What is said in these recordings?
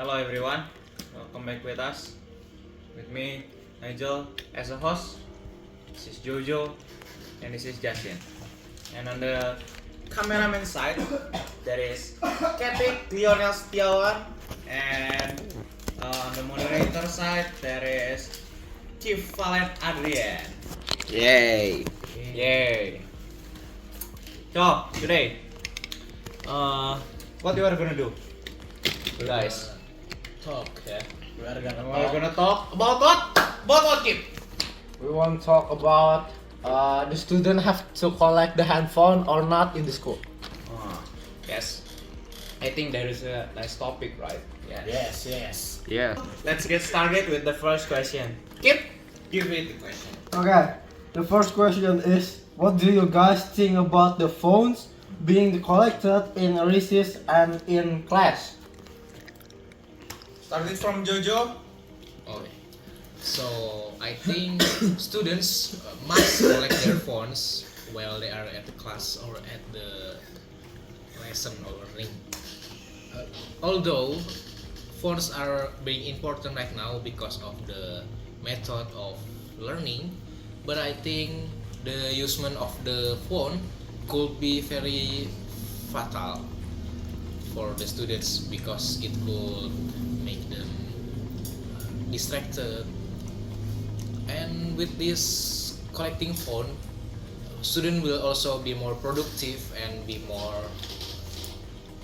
Hello everyone, welcome back with us. With me, Nigel, as a host. This is Jojo, and this is Justin. And on the cameraman side, there is Katik Lionel Setiawan, and on the moderator side, there is Chief Valen Adrian. Yay! Yay! So today, what you are gonna do, guys? Talk ya. We're gonna talk about what? About what, Kip? We want to talk about the student have to collect the handphone or not in the school. Yes. I think there is a nice topic, right? Yeah. Yes. Yeah. Let's get started with the first question. Kip, give me the question. Okay, the first question is, what do you guys think about the phones being collected in recess and in class? Starting from Jojo. Okay. So I think students must collect their phones while they are at the class or at the lesson or learning. Although phones are being important right now because of the method of learning, but I think the usement of the phone could be very fatal for the students because it could make them distracted. And with this collecting phone, student will also be more productive and be more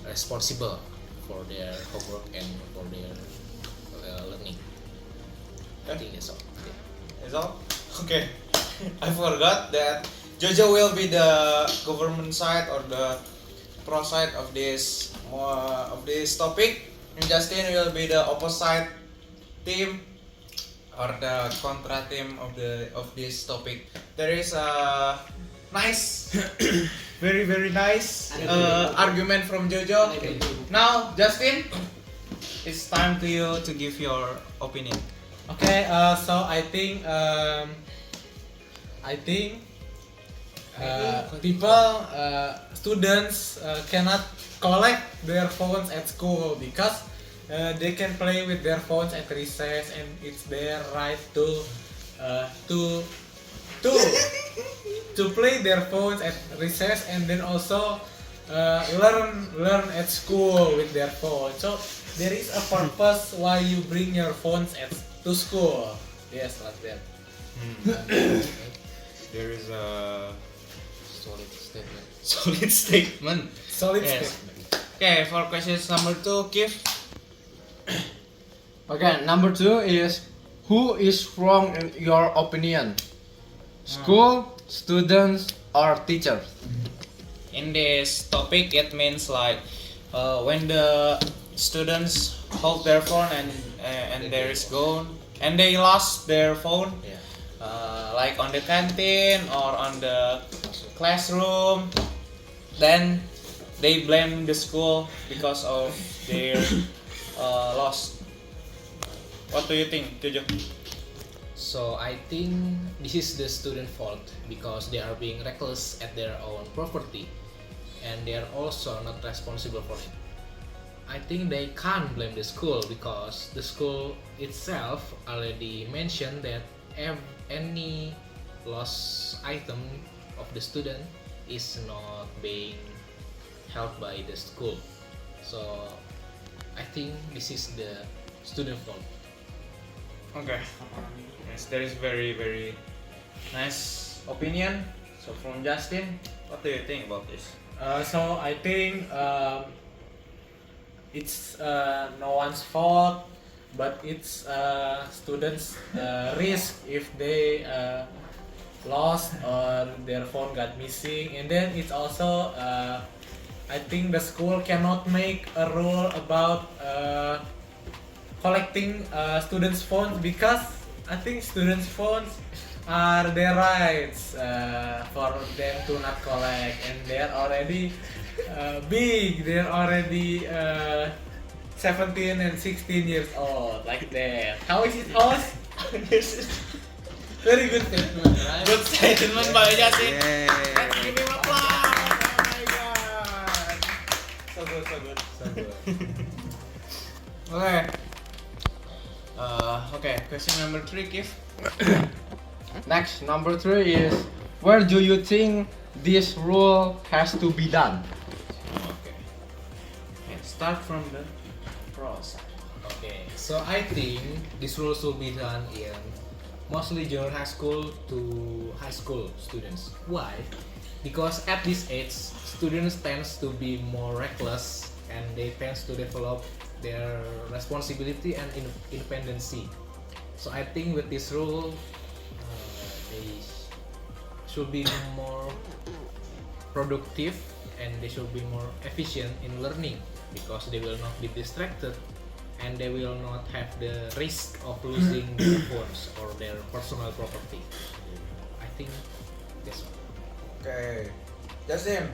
responsible for their homework and for their learning. I think that's all. Is all? Okay. I forgot that Jojo will be the government side or the pro side of this topic, and Justin will be the opposite team or the contra team of this topic. There is a nice, very nice argument from Jojo. Now, Justin, it's time to you to give your opinion. Okay, so I think people, students cannot collect their phones at school because they can play with their phones at recess, and it's their right to play their phones at recess, and then also learn at school with their phone. So there is a purpose why you bring your phones to school. Yes, like that. There is a Solid statement. solid statement. Solid Yes. statement. Okay, for question number 2, Kif. Okay, number 2 is, who is wrong in your opinion? School, students, or teachers? In this topic, it means like when the students hold their phone and there is gone and they lost their phone, Yeah. like on the canteen or on the classroom, then they blame the school because of their loss. What do you think, Jojo? So I think this is the student fault because they are being reckless at their own property and they are also not responsible for it. I think they can't blame the school because the school itself already mentioned that any lost item of the student is not being held by the school. So I think this is the student fault. Okay. Yes, there is very nice opinion. So from Justin, what do you think about this? So I think it's no one's fault, but it's students' risk if they lost or their phone got missing, and then it's also I think the school cannot make a rule about collecting students' phones because I think students' phones are their rights for them to not collect, and they're already big. They're already 17 and 16 years old, like that. How is it, host? Very good statement, right? Good statement by Justin. Yay. Let's give him applause. Oh my god. So good. So good. Okay. Okay. Question number 3, Kif. Next, number 3 is where do you think this rule has to be done? Okay. Start from the pros. Okay, so I think this rules will be done in mostly junior high school to high school students. Why? Because at this age, students tends to be more reckless and they tends to develop their responsibility and independency. So I think with this rule, they should be more productive and they should be more efficient in learning because they will not be distracted and they will not have the risk of losing their phones or their personal property. I think that's all. Okay. Jasim.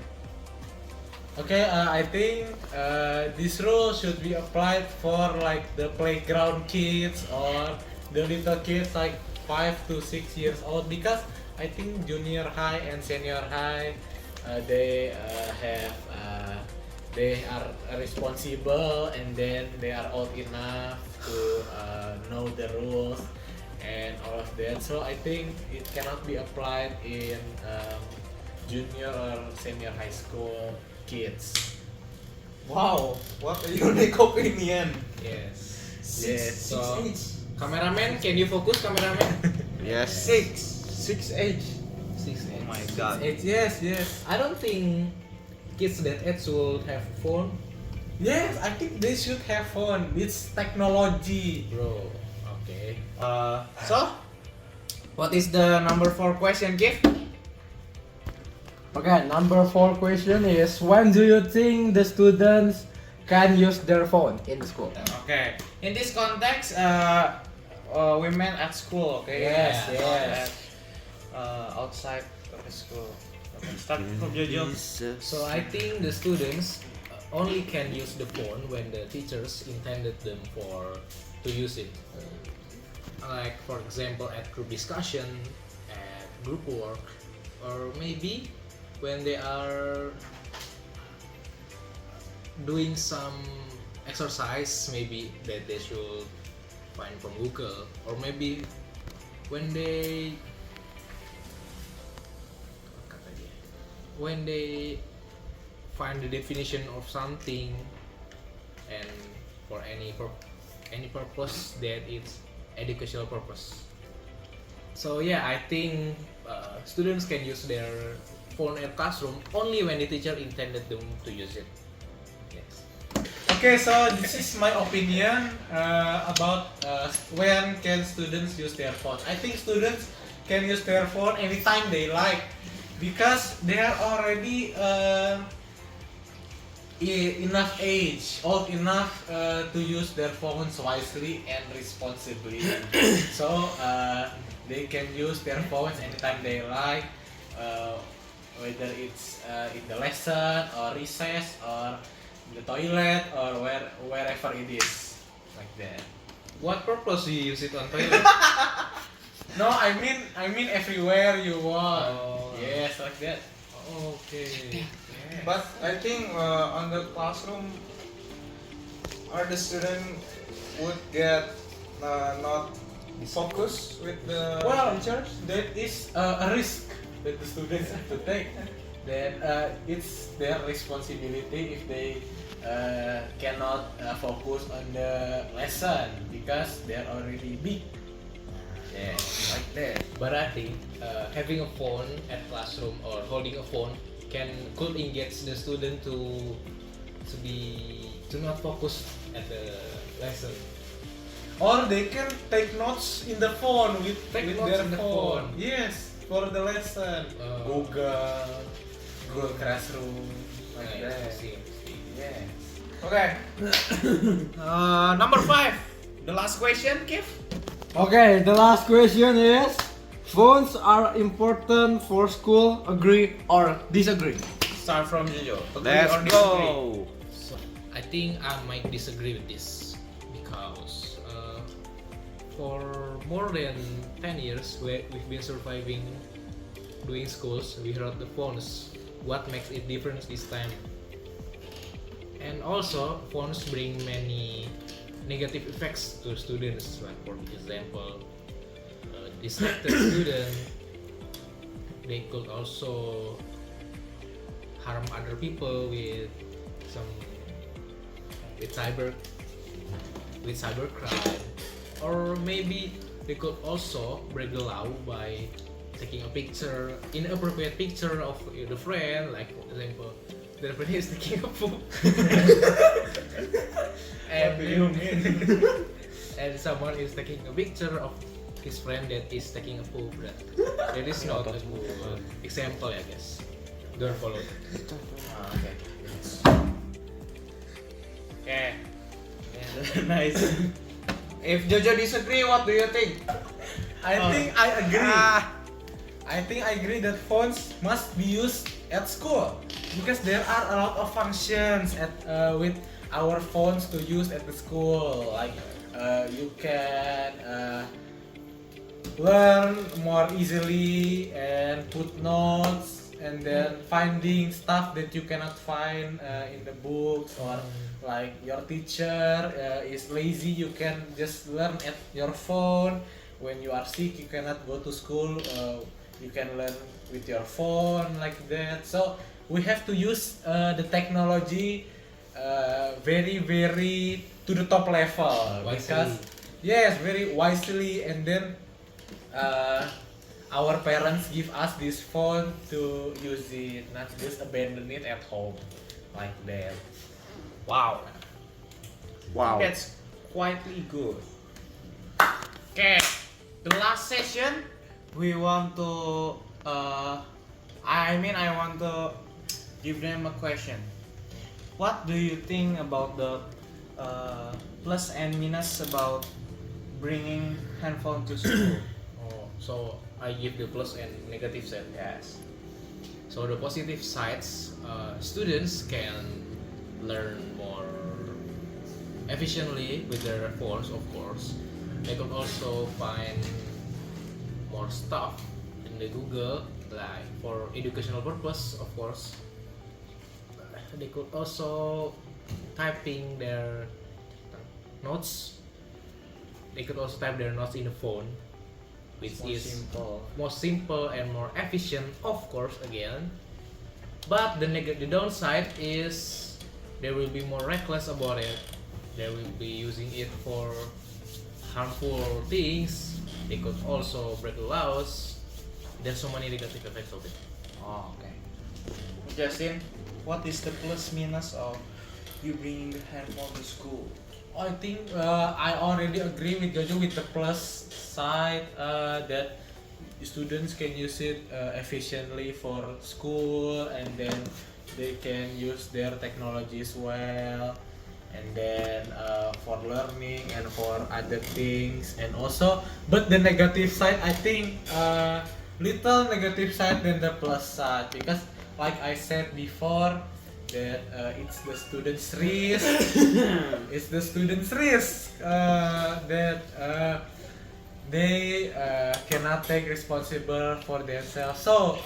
Okay, I think this rule should be applied for like the playground kids or the little kids like 5 to 6 years old because I think junior high and senior high they they are responsible and then they are old enough to know the rules and all of that. So I think it cannot be applied in junior or senior high school kids. Wow, what a unique opinion. Yes. Yes. So, cameraman, can you focus, cameraman? Yes. Six age. 6 Oh my god. Yes, yes. I don't think kids that age will have phone, Yes, I think they should have phone. It's technology. bro. Okay. So, what is the number 4 question, Kif? Okay, number 4 question is when do you think the students can use their phone in school? Okay. In this context, we meant at school. Okay. Yes, Not yes. at, outside of the school. Okay. Start from Jojo. So I think the students only can use the phone when the teachers intended them to use it. Like for example at group discussion, at group work, or maybe when they are doing some exercise, maybe that they should find from Google, or maybe when they find the definition of something and for any purpose that it's educational purpose. So yeah, I think students can use their phone at classroom only when the teacher intended them to use it. Yes. Okay, so this is my opinion about when can students use their phone. I think students can use their phone anytime they like because they are already enough age, old enough to use their phones wisely and responsibly. So they can use their phones anytime they like, whether it's in the lesson or recess or in the toilet or wherever it is, like that. What purpose you use it on toilet? No, I mean everywhere you want. Oh. Yes, like that. Okay. But I think on the classroom, the student would get not focus with the Well, teachers. that is a risk that the students have to take. Then it's their responsibility if they cannot focus on the lesson because they're already big. Yeah. Like that. But I think having a phone at classroom or holding a phone could engage the student to not focus at the lesson. Or they can take notes in the phone with Take notes their in the phone. phone. Yes, for the lesson. Google Classroom, like Yeah, that. I see. Yes. Okay. Number 5. The last question, Kif. Okay, the last question is phones are important for school, agree or disagree? Start from Jojo. Agree Let's or disagree? go. So I think I might disagree with this because for more than 10 years we've been surviving doing schools without the phones. What makes it different this time? And also phones bring many negative effects to students, like for example, distracted student. They could also harm other people with some with cybercrime, or maybe they could also break the law by taking a picture, inappropriate picture of the friend, like for example, the friend is taking a poop. And What do you mean? and someone is taking a picture of his friend that is taking a poop. That is not a good example, I guess. Don't follow it. Okay. Okay. Yeah, nice. If Jojo disagree, what do you think? I Oh. think I agree. I think I agree that phones must be used at school because there are a lot of functions with our phones to use at the school. Like you can learn more easily and put notes, and then finding stuff that you cannot find in the books, or like your teacher is lazy, you can just learn at your phone. When you are sick, you cannot go to school, you can learn with your phone, like that. So we have to use the technology very very to the top level. Wisely. Because yes, very wisely. And then our parents give us this phone to use it, not just abandon it at home like that. Wow. Wow. That's quietly good. Okay, the last session we want to I want to give them a question. What do you think about the plus and minus about bringing handphone to school? Oh, so I give the plus and negative side. Yes. So the positive sides, students can learn more efficiently with their phones, of course. They can also find more stuff in the Google, like for educational purpose, of course. They could also typing their notes. They could also type their notes in the phone, which More is simple. more simple and more efficient, of course, again. But the downside is they will be more reckless about it. They will be using it for harmful things. They could also break the laws. There's so many negative effects of it. Oh, okay. Justin, what is the plus minus of you bringing the handphone to school? I think I already agree with Jojo with the plus side that students can use it efficiently for school, and then they can use their technologies well, and then for learning and for other things. And also, but the negative side, I think little negative side than the plus side, because like I said before, that it's the students' risk. It's the students' risk that they cannot take responsible for themselves. So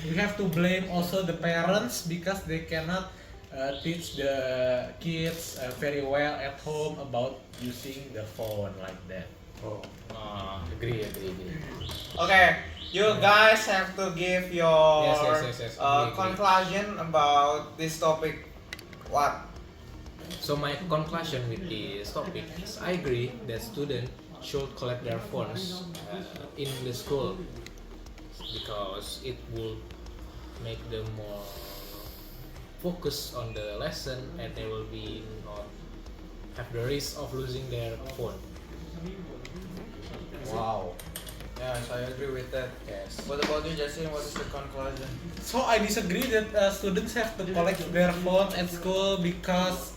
we have to blame also the parents, because they cannot teach the kids very well at home about using the phone like that. Oh, agree. Okay, you guys have to give your Yes. Agree. conclusion about this topic. What? So my conclusion with this topic is I agree that students should collect their phones in the school, because it will make them more focused on the lesson, and they will be not have the risk of losing their phone. Wow. Yes, I agree with that. Yes. What about you, Justin? What is the conclusion? So I disagree that students have to collect their phones at school, because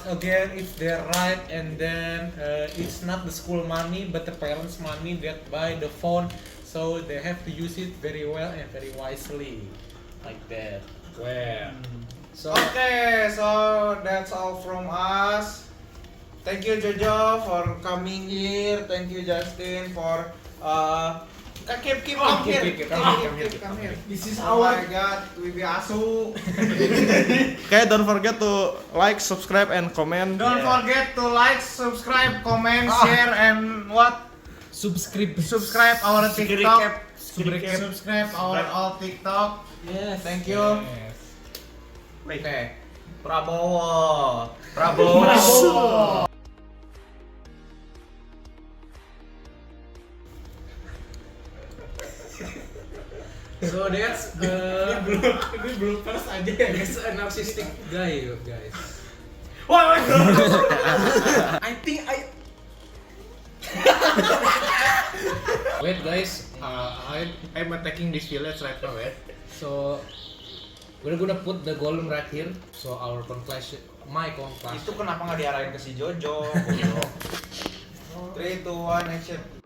again it's their right, and then it's not the school money but the parents' money that buy the phone, so they have to use it very well and very wisely, like that. Well, so Okay, so that's all from us. Thank you, Jojo, for coming here. Thank you, Justin, for Keep Oh, come here. come here. This is Oh my god, we be asu. Okay, don't forget to like, subscribe, and comment. Don't forget to like, subscribe, comment, share, and what? Subscribe our TikTok. Subscribe our all TikTok. Yes. Thank you. Yes. Okay. Prabowo. So that's Ini bloopers aja ya guys. a narcissistic guy, guys. I think Wait guys, I'm attacking this village right now, eh? So we're gonna put the golem right here. So our conclusion, my conclusion. itu kenapa nggak diarahin ke si Jojo? 3, 2, 1, action.